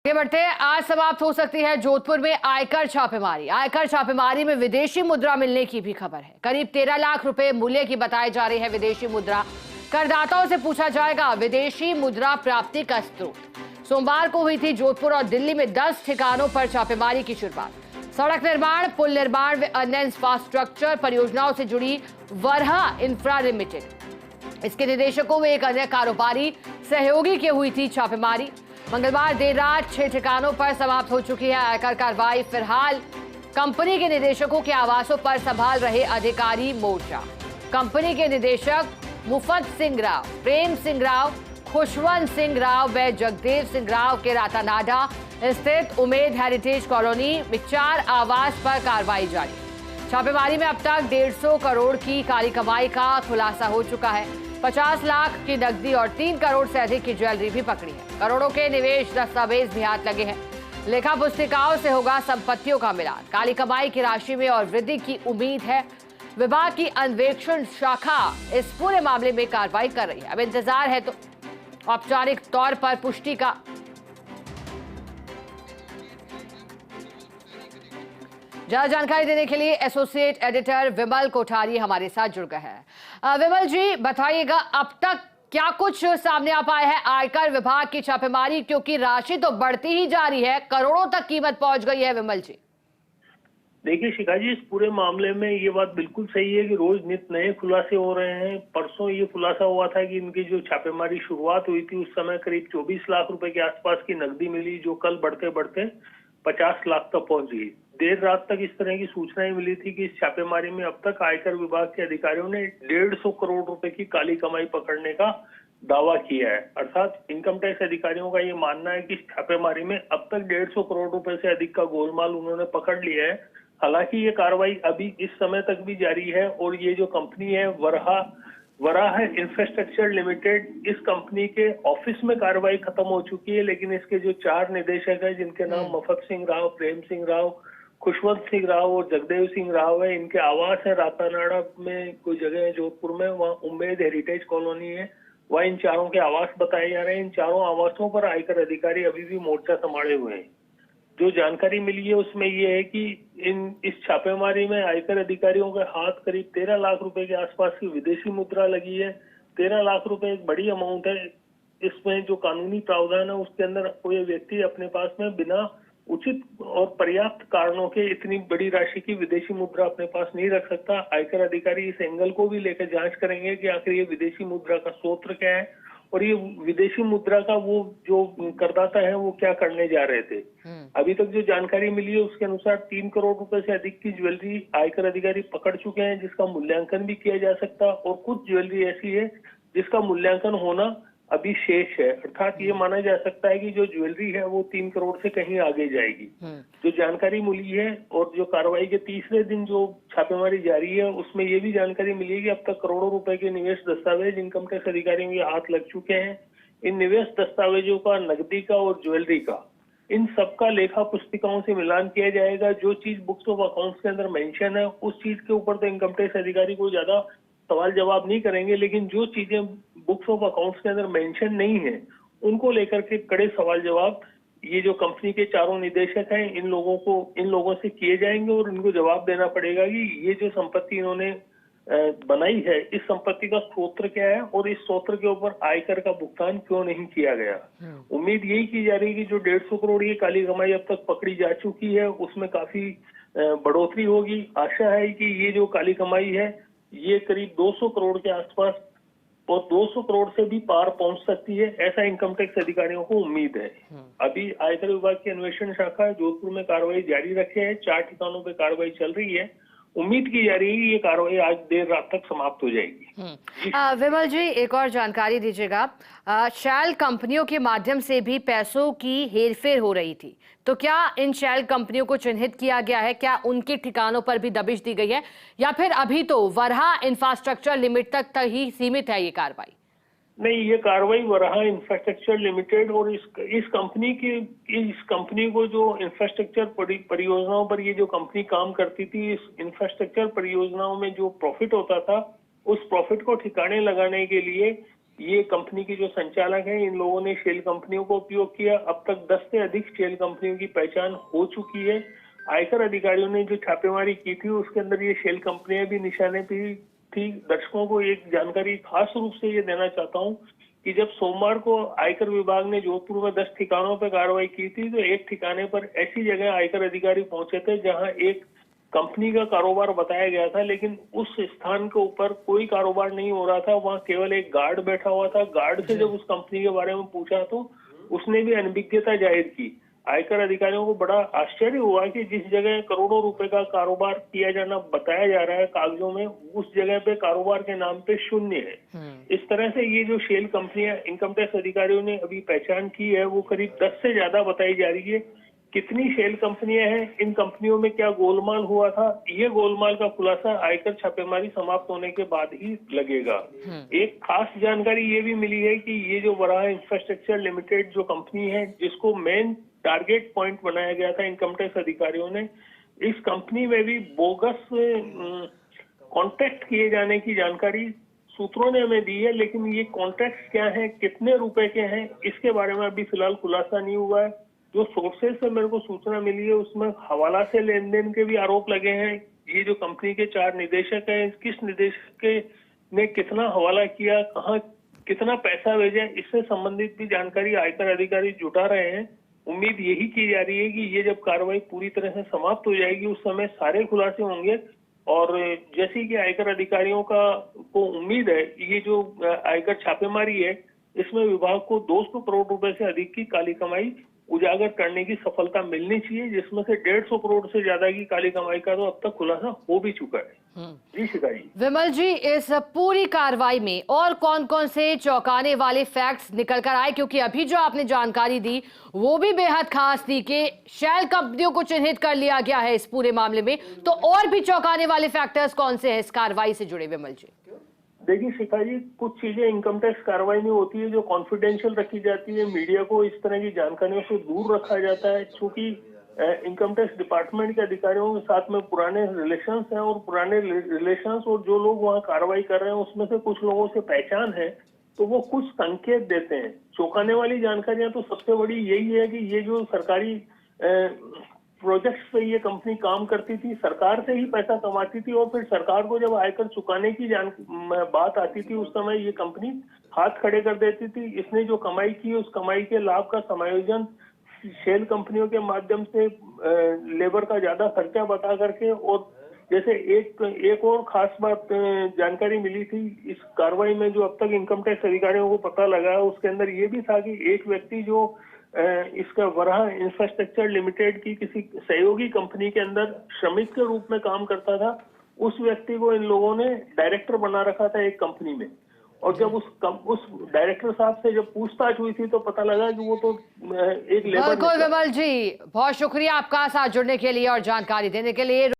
आगे बढ़ते हैं। आज समाप्त हो सकती है जोधपुर में आयकर छापेमारी। आयकर छापेमारी में विदेशी मुद्रा मिलने की भी खबर है। करीब 13 लाख रुपए मूल्य की बताई जा रही है विदेशी मुद्रा। करदाताओं से पूछा जाएगा विदेशी मुद्रा प्राप्ति का स्रोत। सोमवार को हुई थी जोधपुर और दिल्ली में 10 ठिकानों पर छापेमारी की शुरुआत। सड़क निर्माण, पुल निर्माण व अन्य इंफ्रास्ट्रक्चर परियोजनाओं से जुड़ी वरहा इंफ्रा लिमिटेड, इसके निदेशकों में एक अन्य कारोबारी सहयोगी की हुई थी छापेमारी। मंगलवार देर रात 6 ठिकानों पर समाप्त हो चुकी है आयकर कार्रवाई। फिलहाल कंपनी के निदेशकों के आवासों पर संभाल रहे अधिकारी मोर्चा। कंपनी के निदेशक मुफत सिंह राव, प्रेम सिंह राव, खुशवंत सिंह राव व जगदेव सिंह राव के रातानाडा स्थित उमेद हेरिटेज कॉलोनी में 4 आवास पर कार्रवाई जारी। छापेमारी में अब तक 150 करोड़ की काली कमाई का खुलासा हो चुका है। 50 लाख की नकदी और 3 करोड़ से अधिक की ज्वेलरी भी पकड़ी है। करोड़ों के निवेश दस्तावेज भी हाथ लगे हैं। लेखा पुस्तिकाओं से होगा संपत्तियों का मिलान। काली कमाई की राशि में और वृद्धि की उम्मीद है। विभाग की अन्वेषण शाखा इस पूरे मामले में कार्रवाई कर रही है। अब इंतजार है तो औपचारिक तौर पर पुष्टि का। ज्यादा जानकारी देने के लिए एसोसिएट एडिटर विमल कोठारी हमारे साथ जुड़ गए हैं। विमल जी, बताइएगा अब तक क्या कुछ सामने आ पाया है आयकर विभाग की छापेमारी, क्योंकि राशि तो बढ़ती ही जा रही है, करोड़ों तक कीमत पहुंच गई है। विमल जी, देखिए शिखा जी, इस पूरे मामले में ये बात बिल्कुल सही है कि रोज नित नए खुलासे हो रहे हैं। परसों ये खुलासा हुआ था कि इनकी जो छापेमारी शुरुआत हुई थी उस समय करीब 24 लाख रुपए के आसपास की नकदी मिली, जो कल बढ़ते बढ़ते 50 लाख तक पहुंच गई। देर रात तक इस तरह की सूचनाएं मिली थी कि इस छापेमारी में अब तक आयकर विभाग के अधिकारियों ने 150 करोड़ रुपए की काली कमाई पकड़ने का दावा किया है। अर्थात इनकम टैक्स अधिकारियों का ये मानना है कि इस छापेमारी में अब तक 150 करोड़ रुपए से अधिक का गोलमाल उन्होंने पकड़ लिया है। हालांकि ये कार्रवाई अभी इस समय तक भी जारी है और ये जो कंपनी है वराह इंफ्रास्ट्रक्चर लिमिटेड, इस कंपनी के ऑफिस में कार्रवाई खत्म हो चुकी है, लेकिन इसके जो 4 निदेशक है जिनके नाम मुफत सिंह राव, प्रेम सिंह राव, खुशवंत सिंह राव और जगदेव सिंह राव है, इनके आवास है रातानाडा में कोई जगह है जोधपुर में, वहाँ उम्मेद हेरिटेज कॉलोनी है, वह इन चारों के आवास बताए जा रहे हैं। इन चारों आवासों पर आयकर अधिकारी अभी भी मोर्चा संभाले हुए हैं। जो जानकारी मिली है उसमें ये है कि इस छापेमारी में आयकर अधिकारियों के हाथ करीब 13 लाख रुपए के आसपास की विदेशी मुद्रा लगी है। 13 लाख रुपए एक बड़ी अमाउंट है। इसमें जो कानूनी प्रावधान है उसके अंदर कोई व्यक्ति अपने पास में बिना उचित और पर्याप्त कारणों के इतनी बड़ी राशि की विदेशी मुद्रा अपने पास नहीं रख सकता। आयकर अधिकारी इस एंगल को भी लेकर जांच करेंगे कि आखिर ये विदेशी मुद्रा का स्रोत क्या है और ये विदेशी मुद्रा का वो जो करदाता है वो क्या करने जा रहे थे। अभी तक जो जानकारी मिली है उसके अनुसार 3 करोड़ रुपए से अधिक की ज्वेलरी आयकर अधिकारी पकड़ चुके हैं, जिसका मूल्यांकन भी किया जा सकता, और कुछ ज्वेलरी ऐसी है जिसका मूल्यांकन होना अभी शेष है। अर्थात ये माना जा सकता है कि जो ज्वेलरी है वो 3 करोड़ से कहीं आगे जाएगी। जो जानकारी मिली है और जो कार्रवाई के तीसरे दिन जो छापेमारी जारी है उसमें ये भी जानकारी मिली है कि अब तक करोड़ों रुपए के निवेश दस्तावेज इनकम टैक्स अधिकारियों के हाथ लग चुके हैं। इन निवेश दस्तावेजों का, नकदी का और ज्वेलरी का, इन सबका लेखा पुस्तिकाओं से मिलान किया जाएगा। जो चीज बुक्स ऑफ अकाउंट्स के अंदर मेंशन है उस चीज के ऊपर तो इनकम टैक्स अधिकारी को ज्यादा सवाल जवाब नहीं करेंगे, लेकिन जो चीजें बुक्स ऑफ अकाउंट्स के अंदर मेंशन नहीं है उनको लेकर के कड़े सवाल जवाब ये जो कंपनी के चारों निदेशक हैं इन लोगों से किए जाएंगे और इनको जवाब देना पड़ेगा कि ये जो संपत्ति इन्होंने बनाई है इस संपत्ति का स्रोत क्या है और इस स्रोत के ऊपर आयकर का भुगतान क्यों नहीं किया गया। उम्मीद यही की जा रही है कि जो 150 करोड़ की काली कमाई अब तक पकड़ी जा चुकी है उसमें काफी बढ़ोतरी होगी। आशा है कि ये जो काली कमाई है ये करीब 200 करोड़ के आसपास और 200 करोड़ से भी पार पहुंच सकती है, ऐसा इनकम टैक्स अधिकारियों को उम्मीद है। अभी आयकर विभाग की अन्वेषण शाखा जोधपुर में कार्रवाई जारी रखे है। 4 ठिकानों पे कार्रवाई चल रही है। उम्मीद की जा रही है ये कार्रवाई आज देर रात तक समाप्त हो जाएगी। विमल जी, एक और जानकारी दीजिएगा। शैल कंपनियों के माध्यम से भी पैसों की हेरफेर हो रही थी, तो क्या इन शैल कंपनियों को चिन्हित किया गया है? क्या उनके ठिकानों पर भी दबिश दी गई है या फिर अभी तो वरहा इंफ्रास्ट्रक्चर लिमिट तक ही सीमित है ये कार्रवाई? नहीं, ये कार्रवाई वराह इंफ्रास्ट्रक्चर लिमिटेड और इस कंपनी को जो इंफ्रास्ट्रक्चर परियोजनाओं पर ये जो कंपनी काम करती थी, इस इंफ्रास्ट्रक्चर परियोजनाओं में जो प्रॉफिट होता था उस प्रॉफिट को ठिकाने लगाने के लिए ये कंपनी के जो संचालक हैं, इन लोगों ने शेल कंपनियों को उपयोग किया। अब तक 10 से अधिक शेल कंपनियों की पहचान हो चुकी है। आयकर अधिकारियों ने जो छापेमारी की थी उसके अंदर ये शेल कंपनियां भी निशाने पे थी। दर्शकों को एक जानकारी खास रूप से ये देना चाहता हूँ कि जब सोमवार को आयकर विभाग ने जोधपुर में 10 ठिकानों पर कार्रवाई की थी, तो एक ठिकाने पर ऐसी जगह आयकर अधिकारी पहुंचे थे जहां एक कंपनी का कारोबार बताया गया था, लेकिन उस स्थान के ऊपर कोई कारोबार नहीं हो रहा था। वहां केवल एक गार्ड बैठा हुआ था। गार्ड से जब उस कंपनी के बारे में पूछा तो उसने भी अनभिज्ञता जाहिर की। आयकर अधिकारियों को बड़ा आश्चर्य हुआ कि जिस जगह करोड़ों रुपए का कारोबार किया जाना बताया जा रहा है कागजों में, उस जगह पे कारोबार के नाम पे शून्य है। इस तरह से ये जो शेल कंपनियां इनकम टैक्स अधिकारियों ने अभी पहचान की है, वो करीब 10 से ज्यादा बताई जा रही है। कितनी शेल कंपनियां हैं, इन कंपनियों में क्या गोलमाल हुआ था, ये गोलमाल का खुलासा आयकर छापेमारी समाप्त होने के बाद ही लगेगा। एक खास जानकारी ये भी मिली है कि ये जो वराह इंफ्रास्ट्रक्चर लिमिटेड जो कंपनी है, जिसको मेन टारगेट पॉइंट बनाया गया था इनकम टैक्स अधिकारियों ने, इस कंपनी में भी बोगस कॉन्ट्रैक्ट किए जाने की जानकारी सूत्रों ने हमें दी है। लेकिन ये कॉन्ट्रैक्ट क्या है, कितने रुपए के हैं, इसके बारे में अभी फिलहाल खुलासा नहीं हुआ है। जो सोर्सेज से मेरे को सूचना मिली है उसमें हवाला से लेन देन के भी आरोप लगे हैं। ये जो कंपनी के 4 निदेशक हैं, किस निदेशक के ने कितना हवाला किया, कहाँ कितना पैसा भेजा, इससे संबंधित भी जानकारी आयकर अधिकारी जुटा रहे हैं। उम्मीद यही की जा रही है कि ये जब कार्रवाई पूरी तरह से समाप्त हो जाएगी उस समय सारे खुलासे होंगे। और जैसी कि आयकर अधिकारियों को उम्मीद है, ये जो आयकर छापेमारी है इसमें विभाग को 200 करोड़ रुपए से अधिक की काली कमाई उजागर करने की सफलता मिलनी चाहिए, जिसमें से 150 करोड़ से ज्यादा की काली कमाई का तो अब तक खुलासा हो भी चुका है। जी शिखा जी। विमल जी, इस पूरी कार्रवाई में और कौन कौन से चौंकाने वाले फैक्ट्स निकल कर आए, क्योंकि अभी जो आपने जानकारी दी वो भी बेहद खास थी कि शेल कंपनियों को चिन्हित कर लिया गया है इस पूरे मामले में, तो और भी चौंकाने वाले फैक्टर्स कौन से हैं इस कार्रवाई से जुड़े? विमल जी देखिए शिखा जी, कुछ चीजें इनकम टैक्स कार्रवाई में होती है जो कॉन्फिडेंशियल रखी जाती है। मीडिया को इस तरह की जानकारियों से दूर रखा जाता है, क्योंकि इनकम टैक्स डिपार्टमेंट के अधिकारियों के साथ में पुराने रिलेशंस हैं, और पुराने रिलेशंस और जो लोग वहाँ कार्रवाई कर रहे हैं उसमें से कुछ लोगों से पहचान है, तो वो कुछ संकेत देते हैं। चौंकाने वाली जानकारियां तो सबसे बड़ी यही है कि ये जो सरकारी प्रोजेक्ट्स पे ये कंपनी काम करती थी, सरकार से ही पैसा कमाती थी, और फिर सरकार को जब आयकर चुकाने की बात आती थी उस समय ये कंपनी हाथ खड़े कर देती थी। इसने जो कमाई की उस कमाई के लाभ का समायोजन शेल कंपनियों के माध्यम से लेबर का ज्यादा खर्चा बता करके, और जैसे एक और खास बात जानकारी मिली थी इस कार्रवाई में जो अब तक इनकम टैक्स अधिकारियों को पता लगा है, उसके अंदर ये भी था कि एक व्यक्ति जो इसका वराह इंफ्रास्ट्रक्चर लिमिटेड की किसी सहयोगी कंपनी के अंदर श्रमिक के रूप में काम करता था, उस व्यक्ति को इन लोगों ने डायरेक्टर बना रखा था एक कंपनी में। और जब उस डायरेक्टर साहब से जब पूछताछ हुई थी तो पता लगा कि वो तो एक लेबर। बिल्कुल विमल जी, बहुत शुक्रिया आपका साथ जुड़ने के लिए और जानकारी देने के लिए।